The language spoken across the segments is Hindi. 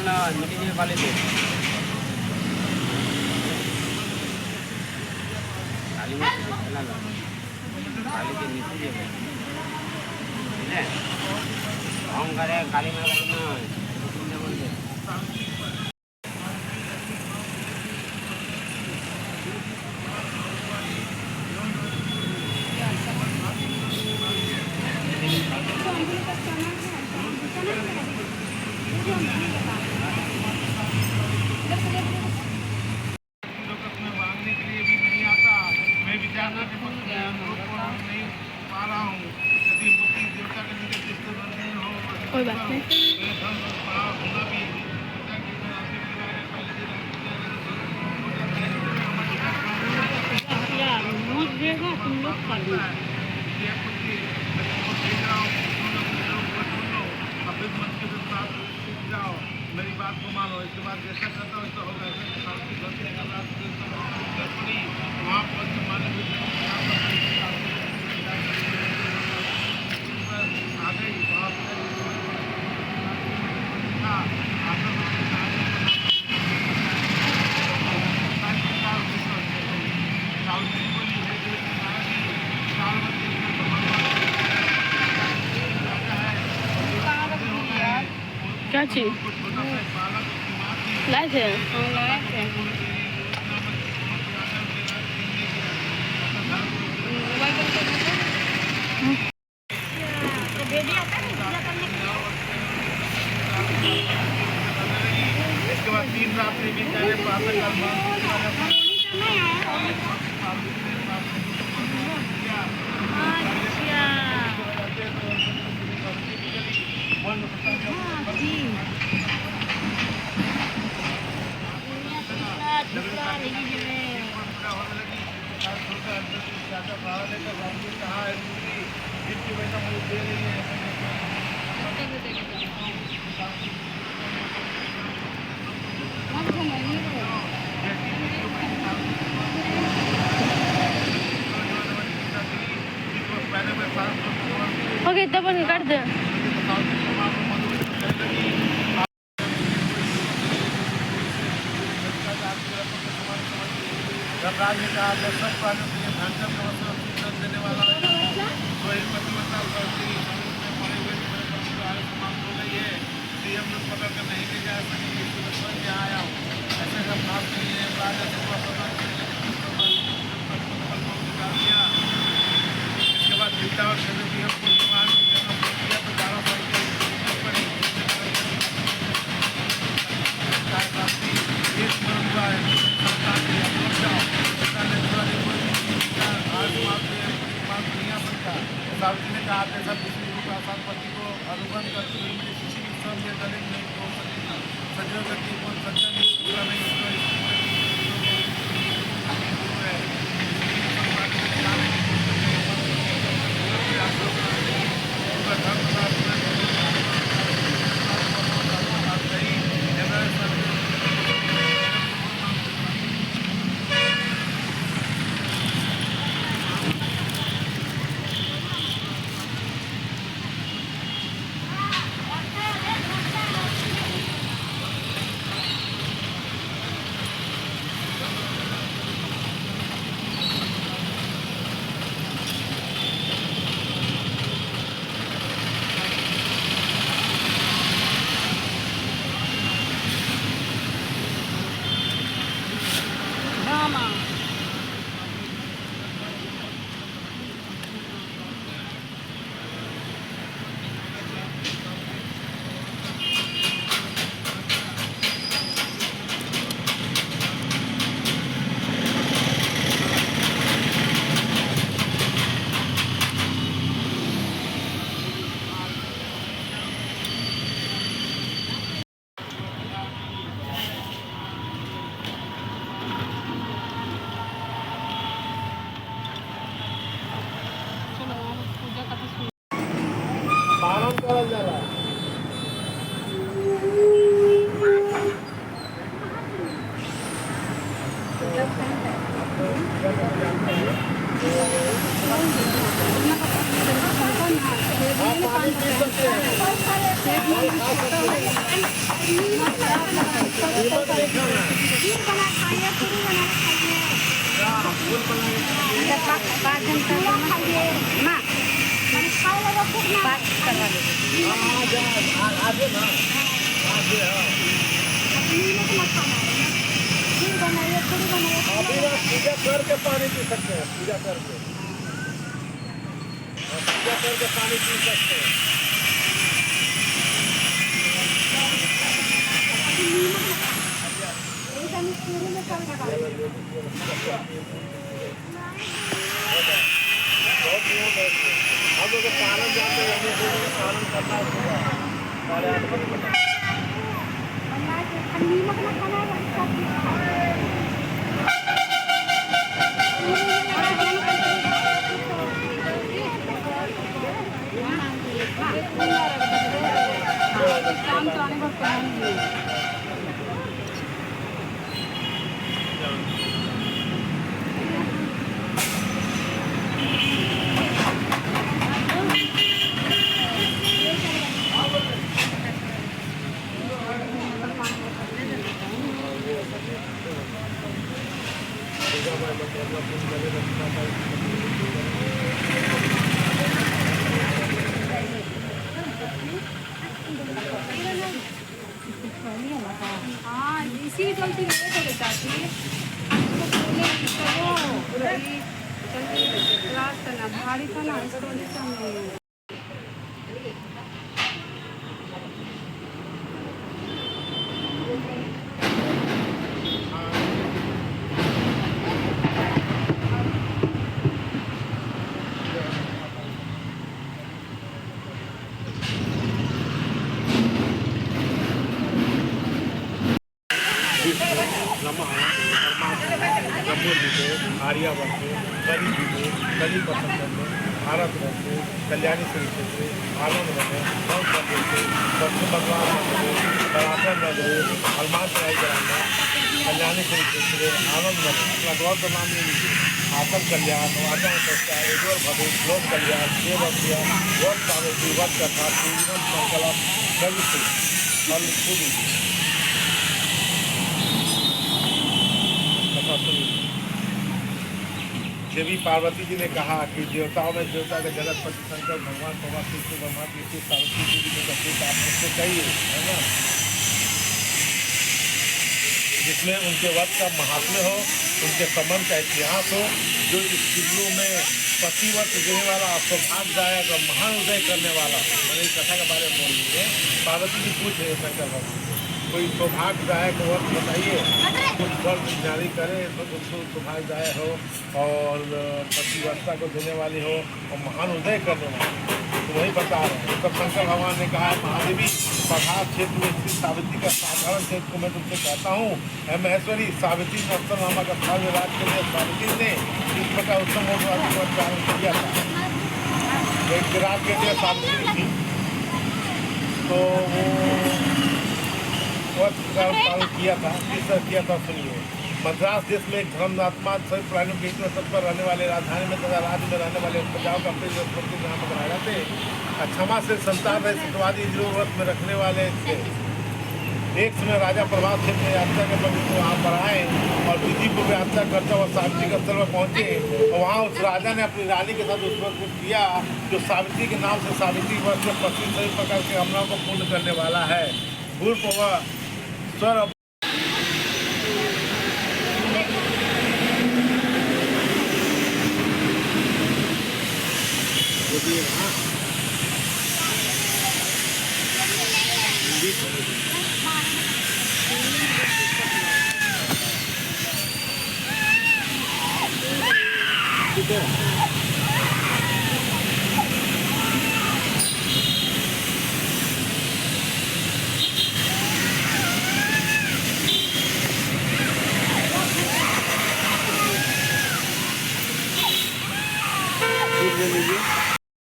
ना मिट्टी দিয়ে বালিতে কালী মাটি খেলা না বালিতে নিচে দিয়ে বুঝলে অহংকারে কালী মা চিন্তা করবে कोई बात नहीं। यार मुझ देगा तुम लोग करना मेरी बात को मानो। इसके बाद जैसा करता वैसा होगा। वहाँ पर आ गई क्या चीज लाए थे? इसके बाद 3 रात्रि बीत जाने प्रातः काल ओके तब कर दे। जब राज्य का दर्शक प्राणियों के लिए भयंकर समस्या देने वाला वही प्रतिबंधा पड़े हुए समाप्त हो गई है। सीएम लोग पकड़ कर नहीं ले जा सकेंगे। स्वयं यहाँ आया हूँ। ऐसे का प्राप्त नहीं है। राजा से दिया। इसके बाद बीता और सार्वजनिक आदेश संपत्ति को अनुबंध करते हुए मेरी किसी भी श्रम या दलित नहीं हो सकेगी। सजीव व्यक्ति को सज्जन पूरा नहीं पूजा करके पानी पी सकते हैं, पूजा करके पानी पी सकते हैं। हम लोग पालन जाते हैं, पालन करना होगा 8:30 बजे। हाँ इसी गलती नहीं करे चाची क्लास करना भारी था ना इसको नहीं आर्यावर्त कली जीते कली पसंद करते भारत रहते कल्याणी श्री क्षेत्र आनंद रहे पश्चिम बंगाल नगरे बराबर नगरे हनुमान चढ़ाई कराना कल्याणी श्री क्षेत्र आनंद रहे अपना गौर नाम ले लीजिए आतम कल्याण वाचन संस्कार उज्ज्वल भविष्य लोक कल्याण देवक्रिया वट सावित्री वट कथा पूजन संकल्प कवि फल खुद कथा सुनिए। देवी पार्वती जी ने कहा कि देवताओं में देवता के जगतपति शंकर भगवान भगवान कृष्ण ब्रह्मा कृष्ण सावित्री जी के कपूर आप मुझसे कहिए, है ना, जिसमें उनके वक्त का महात्म्य हो, उनके संबंध का इतिहास हो, जो स्त्रियों में प्रतिवर्ष देने वाला सौभाग्यदायक और महान उदय करने वाला। मैंने इस कथा के बारे में बोल लीजिए। पार्वती जी पूछे शंकर भगवान कोई सौभाग्यदायक वर्ष बताइए, कुछ वर्ष जारी करे तो उसको सौभाग्यदायक हो और प्रतिवर्षता को देने वाली हो और महान उदय करने वाली, तो वही बता रहे हैं। तब शंकर भगवान ने कहा महादेवी पहाड़ क्षेत्र में स्थित सावित्री का साधारण क्षेत्र को मैं तुमसे कहता हूँ, है महेश्वरी सावित्री ने अवसर नामक स्थान में राज के लिए सावित्री ने इस प्रकार उत्तम प्रारंभ किया था। एक राज के लिए सावित्री थी तो वो पालन किया था, किस तरह किया था सुनिए। मद्रास देश में एक धर्मात्मा सभी प्राणियों के हित सब पर रहने वाले राजधानी में तथा राज्य में रहने वाले प्रजाओं का अपने नामक राजा थे। क्षमा से संतान रहे सत्यवादी व्रत में रखने वाले थे। एक समय राजा प्रभास क्षेत्र में यात्रा के पवित्र वहाँ पर आए और विधि को यात्रा करते हुए सावित्री के स्थल पर पहुँचे और वहाँ उस राजा ने अपनी रानी के साथ उस व्रत को किया जो सावित्री के नाम से सावित्री वर्ष में पश्चिम सभी प्रकार के हमलों को पूर्ण करने वाला है। भूर्व स्वर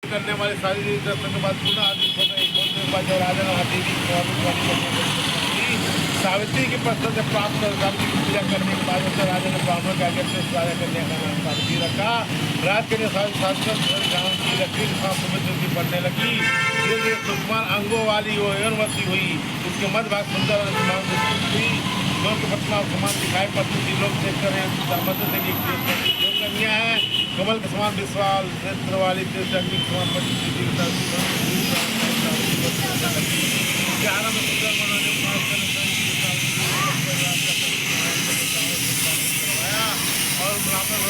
करने वाले सारी दर्शन के बाद पुनः सावित्री के प्रश्न से प्राप्त सावित्री की पूजा करने के बाद उसने राजा ने ब्राह्मण के आगे अपने राजा कन्या का नाम सावित्री रखा। राज के की लकड़ी के साथ सुमित्र बढ़ने लगी। धीरे धीरे सुकुमार अंगों वाली वो यौनवती हुई। उसके मध्य भाग सुंदर हुई। पतला और समान दिखाई पड़ती थी। लोग चेक करें मदद से जो कन्या है कमल के समान विश्वास नेत्र वाली अग्नि के समान ग्यारह में सुंदर मनोने करवाया और ब्राह्मण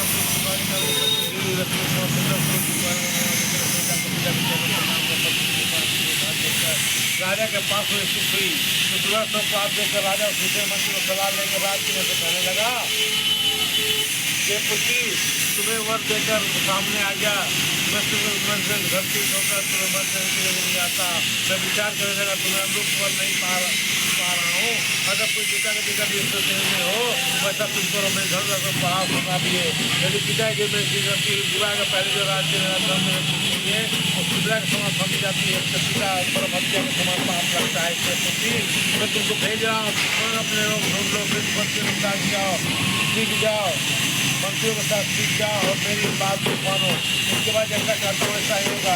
राजा के पास में स्थित हुई तो सुबह सब पाप देकर राजा दूसरे मंत्री को सलाह लेकर राज की नजर कहने लगा ये पुत्री तुम्हें वर देकर सामने आ गया मैं तुम्हें घर से होकर तुम्हें मर जाने के लिए नहीं आता। मैं विचार करने लगा तुम्हें अनुरूप वर नहीं पा रहा हूँ। अगर कोई पिता के पिता भी में हो वैसा तुम करो। मैं घर रखो पढ़ा सुना दिए यदि पिता के में विवाह का पहले जो राज्य धर्म में पूछेंगे वो सुधरा के समान समझ जाती है। पिता परम हत्या के समान पाप लगता है। इसलिए पुत्री मैं तुमको भेज रहा हूँ अपने लोग ढूंढ लो फिर जाओ सीख जाओ मंत्रियों के साथ सीख जाओ और मेरी बात को मानो। इसके बाद जैसा करता हूँ वैसा ही होगा।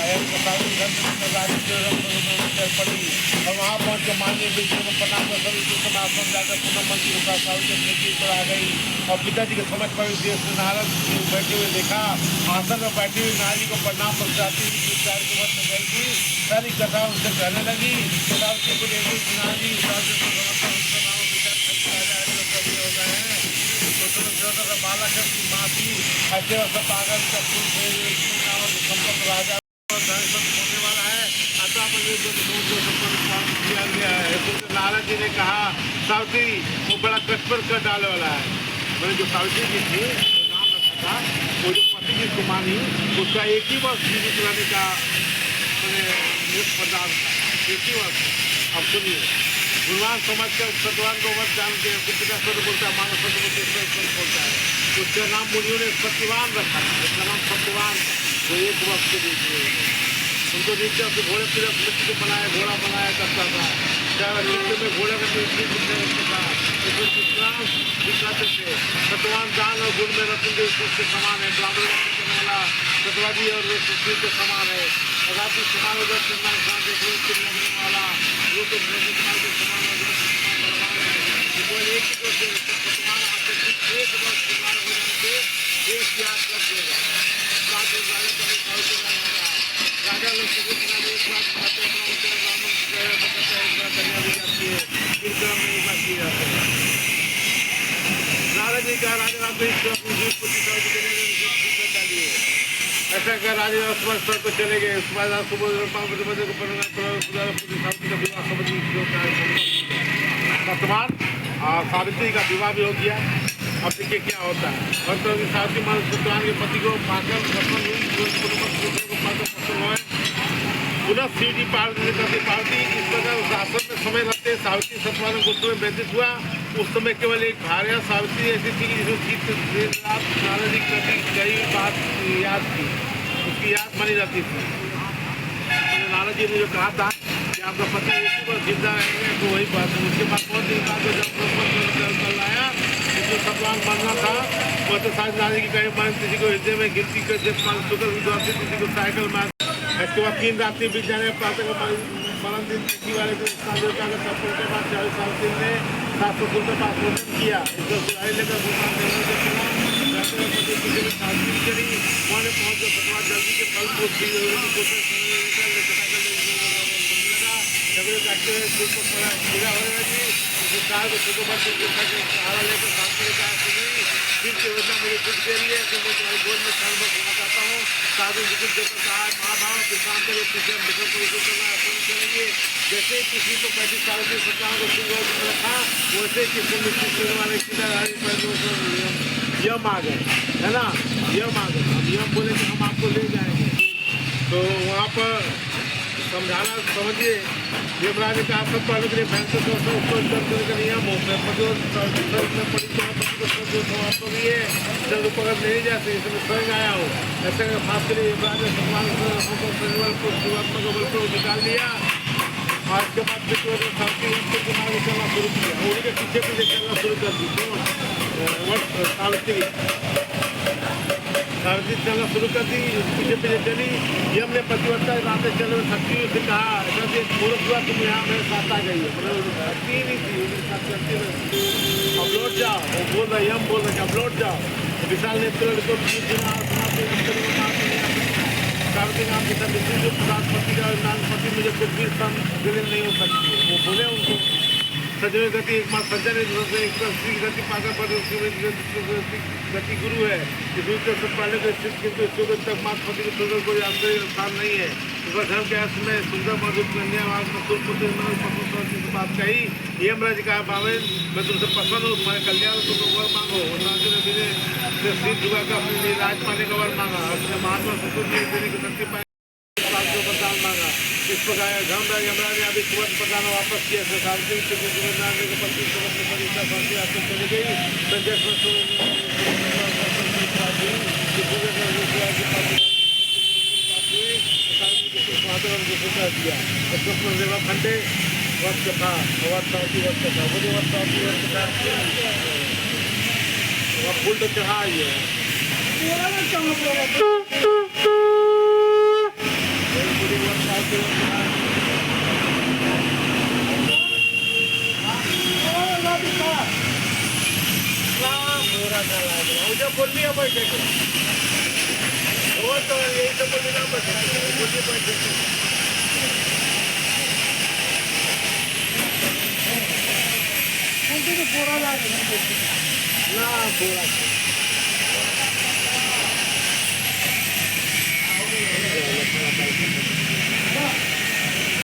पड़ी और वहाँ पहुँच के माननीय विष्णु को प्रणाम कर सभी आश्रम जाकर पुनः मंत्री के साथ पर आ गई और पिताजी के समझ पर देश में नारद बैठे हुए देखा। आसन में बैठी हुई नारी को प्रणाम पहुँचाती हुई चार के वर्ष में गई थी। सारी कथा उनसे कहने लगी बालक की माँ थी ऐसे पागल का फूल संपत्त राजा होने वाला है। अतः किया गया है। नारद जी ने कहा सावित्री वो बड़ा कष्ट कर डालने वाला है। मैंने जो सावित्री जी थी नाम रखा था वो जो पति की कुमारी उसका एक ही वर्ष जीवित रहने का मैंने प्रदान था। एक ही वर्ष। अब सुनिए भगवान समझ कर सतवान को मत जान के पिता सत्य बोलता है मानव सत्य बोलता है। उसका नाम मुनियों ने सत्यवान रखा था। उसका नाम सत्यवान था। वो एक वर्ष के लिए उनको नीचे से घोड़े फिर मृत्यु को बनाया घोड़ा बनाया करता था। चाहे मृत्यु में घोड़े का दिखाते थे। सत्यवान दान और गुण में रत्न के समान है। ब्राह्मण करने वाला सतवादी और पृथ्वी के समान है। अगाधी समान उधर लगने वाला वो तो समान एक वर्ष बीमार हो जाने से देश त्याग कर देगा। राजा लोग एक बात खाते नारद जी का राजा ऐसा कर राजा स्तर को चले गए। उसके बाद वर्तमान सावित्री का विवाह भी हो गया। अब देखिए क्या होता है। और तो सावित्री मान सत्यवान के पति को पाकर पुनः सीढ़ी पार्टी इस प्रकार उस आश्रम में समय रहते सावित्री सत्यवान को में व्यतीत हुआ। उस समय केवल एक भार्या सावित्री ऐसी थी जिसकी दिन रात नारद जी की कई बात याद थी। उसकी याद मानी जाती थी। नारद जी ने जो कहा था कि आपका पति इसी पर जिंदा रहेंगे तो वही बात है। उसके बाद बहुत दिन बाद जब आया जो सतवान बनना था वो तो सारी नारी की कहीं मान किसी को हृदय में गिनती कर किसी को साइकिल में। इसके बाद 3 रात्रि बीत जाने प्रातः मरण दिन तिथि वाले दिन देवता के सफल के बाद 40 साल दिन ने 700 का पास भोजन किया। इसको सिलाई लेकर भगवान करी वहाँ पहुँच गए। भगवान जल्दी के फल को झगड़े काटते हुए कीड़ा होने लगी। कार को सहारा लेकर शांति ने कहा सुनी फिर की योजना मेरी खुद के लिए कि मैं तुम्हारी गोद में क्षण भर घुमा चाहता हूँ। साधु जिक्र देकर कहा महाभाव किसान के लिए पीछे हम विषय को विषय करना शुरू करेंगे। जैसे किसी को 35 साल के सरकार को शुरू रखा वैसे किसी निश्चित होने वाले यम आ गए है ना। यम आ गए। अब यम बोले कि हम आपको ले जाएंगे तो वहाँ पर समझाना समझिए। यमराज ने कहा सब पालों के लिए भयंकर उसको दर्द का नियम होता है। भी है जब पकड़ नहीं जाते इसमें स्वयं आया हो। ऐसे खास के लिए यमराज ने भगवान को शिवात्मा को बल को निकाल लिया। आज के बाद शांति चलना शुरू किया। उन्हीं के पीछे पीछे चलना शुरू कर दी। सावित्री चलना शुरू कर दी। पीछे पीछे चली। यम ने प्रतिवर्ता रातें चले हुए शक्ति से कहा ऐसा पूर्व हुआ तुम यहाँ मेरे साथ आ गई है। मतलब शक्ति नहीं थी साथ चलती। अब लौट बोल रहा है, हम बोल रहे हैं आप लौट जाओ। विशाल नेत्र को कार्तिक नाम के साथ जो प्रधानमंत्री का नानपति मुझे कुछ भी स्थान विलीन नहीं हो सकती है। वो बोले उनको सजवे गति एक मात्र सज्जन है, दूसरे एक श्री गति पाकर पर गति गुरु है। इस रूप से पहले के स्थित किंतु सुगत तक मातपति के सुंदर कोई आश्चर्य स्थान नहीं है। उसका धर्म के अर्थ में सुंदर मधुर कन्या बात कही, यमराज का भावेन मैं तुमसे पसंद हूँ, तुम्हारे कल्याण तुम वर मांगो। सीट जुगा का अपने लिए राज पाने का वर मांगा, अपने महात्मा ससुर देने की शक्ति पाने वरदान मांगा। इस प्रकार धर्मराज यमराज ने अभी सुवर्ण प्रदान वापस किया। सार्वजनिक के पति चली गई। खंडे वक्त था मुझे फूल तो चढ़ा ही है। बोलिए बैठे तो यही तो बोलिए ना बैठे बोलिए बैठे बोरा ना बोरा